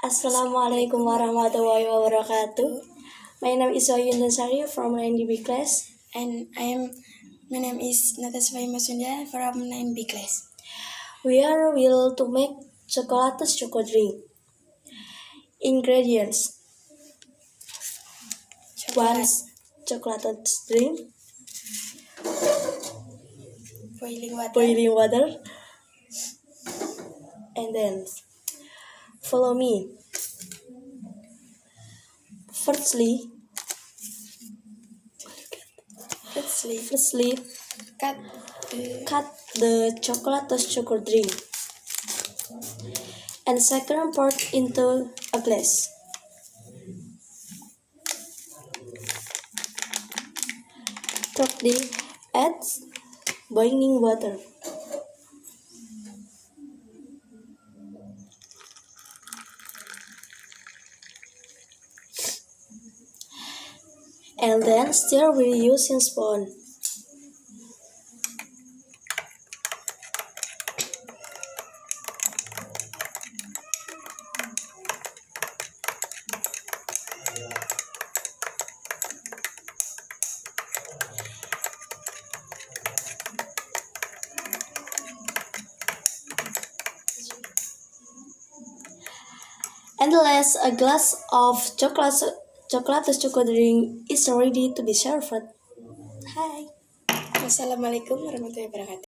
Assalamualaikum warahmatullahi wabarakatuh. My name is Sari from 9B class. And my name is Natasha Masunda from 9B class. We are will to make chocolates choco drink. Ingredients: 1 chocolate drink, Boiling water, and then follow me. Firstly, cut the chocolate choco drink and second pour into a glass. Thirdly, add boiling water. And then stir with using spoon. And last, a glass of chocolate choco drink is ready to be served. Hi. Assalamualaikum warahmatullahi wabarakatuh.